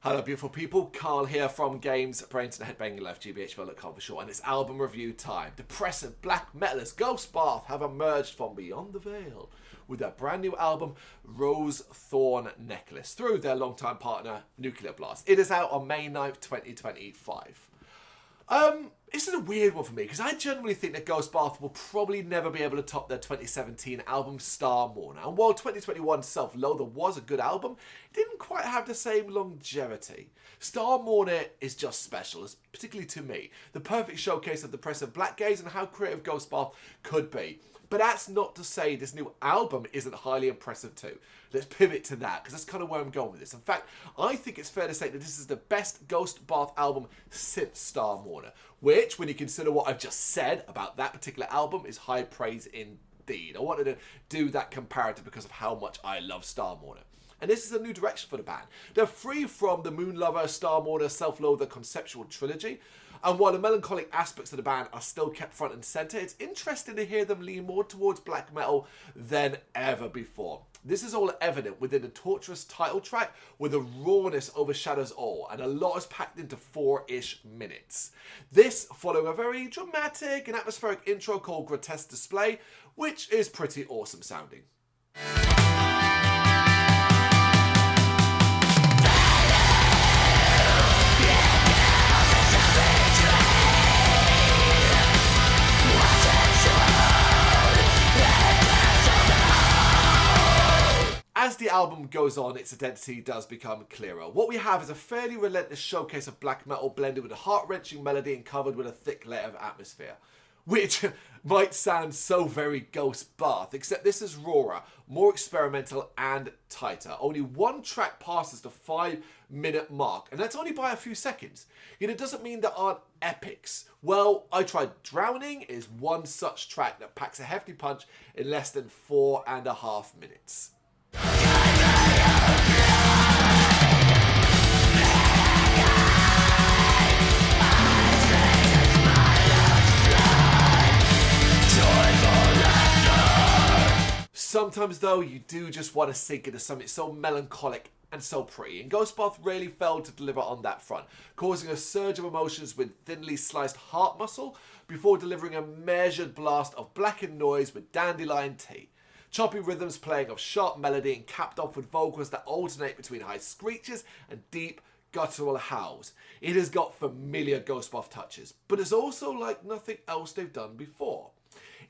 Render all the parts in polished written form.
Hello beautiful people, Carl here from Brrraaains A Head-Banging Life, gbhblofficial for short, and it's album review time. Depressive black metalist Ghost Bath have emerged from beyond the veil with their brand new album Rose Thorn Necklace through their longtime partner Nuclear Blast. It is out on May 9th, 2025. This is a weird one for me because I generally think that Ghost Bath will probably never be able to top their 2017 album Star Mourner. And while 2021 Self-Loather was a good album, it didn't quite have the same longevity. Star Mourner is just special, particularly to me. The perfect showcase of depressive black gaze and how creative Ghost Bath could be. But that's not to say this new album isn't highly impressive too. Let's pivot to that, because that's kind of where I'm going with this. In fact, I think it's fair to say that this is the best Ghost Bath album since Star Mourner, which, when you consider what I've just said about that particular album, is high praise indeed. I wanted to do that comparative because of how much I love Star Mourner. And this is a new direction for the band. They're free from the Moon Lover, Star Mourner, Self-Loather conceptual trilogy. And while the melancholic aspects of the band are still kept front and centre, it's interesting to hear them lean more towards black metal than ever before. This is all evident within the torturous title track, where the rawness overshadows all, and a lot is packed into 4-ish minutes. This following a very dramatic and atmospheric intro called Grotesque Display, which is pretty awesome sounding. As the album goes on, its identity does become clearer. What we have is a fairly relentless showcase of black metal blended with a heart-wrenching melody and covered with a thick layer of atmosphere. Which might sound so very Ghost Bath, except this is rawer, more experimental and tighter. Only one track passes the 5-minute mark, and that's only by a few seconds. Yet it doesn't mean there aren't epics. Well, I Tried Drowning is one such track that packs a hefty punch in less than 4.5 minutes. Sometimes though, you do just want to sink into something so melancholic and so pretty, and Ghost Bath really failed to deliver on that front, causing a surge of emotions with thinly sliced heart muscle before delivering a measured blast of blackened noise with dandelion tea. Choppy rhythms playing off sharp melody and capped off with vocals that alternate between high screeches and deep guttural howls. It has got familiar Ghost Bath touches, but it's also like nothing else they've done before.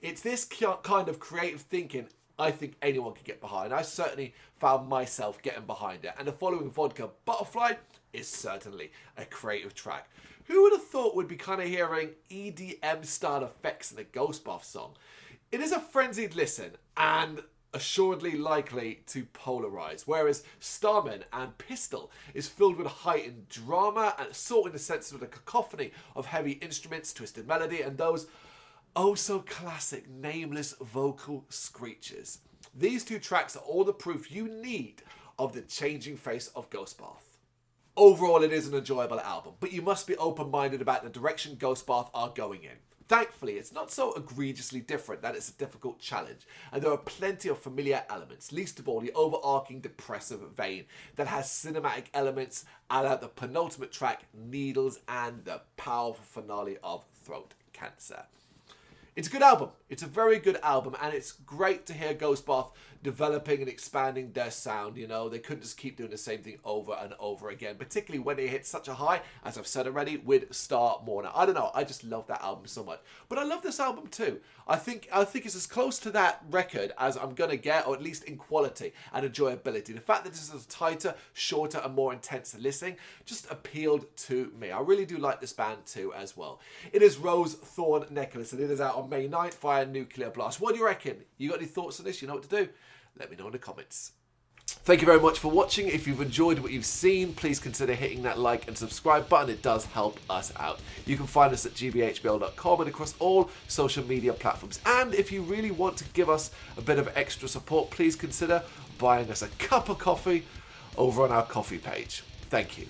It's this kind of creative thinking I think anyone could get behind. I certainly found myself getting behind it, and the following Vodka Butterfly is certainly a creative track. Who would have thought we'd be kind of hearing EDM style effects in a Ghost Bath song? It is a frenzied listen and assuredly likely to polarize, whereas Starman and Pistol is filled with heightened drama and assaulting the senses with a cacophony of heavy instruments, twisted melody, and those oh so classic nameless vocal screeches. These two tracks are all the proof you need of the changing face of Ghost Bath. Overall, it is an enjoyable album, but you must be open-minded about the direction Ghost Bath are going in. Thankfully, it's not so egregiously different that it's a difficult challenge, and there are plenty of familiar elements, least of all the overarching depressive vein that has cinematic elements a la the penultimate track, Needles, and the powerful finale of Throat Cancer. It's a good album. It's a very good album, and it's great to hear Ghost Bath developing and expanding their sound. You know, they couldn't just keep doing the same thing over and over again, particularly when they hit such a high, as I've said already, with Star Mourner. I don't know, I just love that album so much. But I love this album too. I think it's as close to that record as I'm going to get, or at least in quality and enjoyability. The fact that this is tighter, shorter, and more intense listening just appealed to me. I really do like this band too as well. It is Rose Thorn Necklace, and it is out on May 9th via Nuclear Blast. What do you reckon? You got any thoughts on this? You know what to do? Let me know in the comments. Thank you very much for watching. If you've enjoyed what you've seen, please consider hitting that like and subscribe button. It does help us out. You can find us at gbhbl.com and across all social media platforms. And if you really want to give us a bit of extra support, please consider buying us a cup of coffee over on our coffee page. Thank you.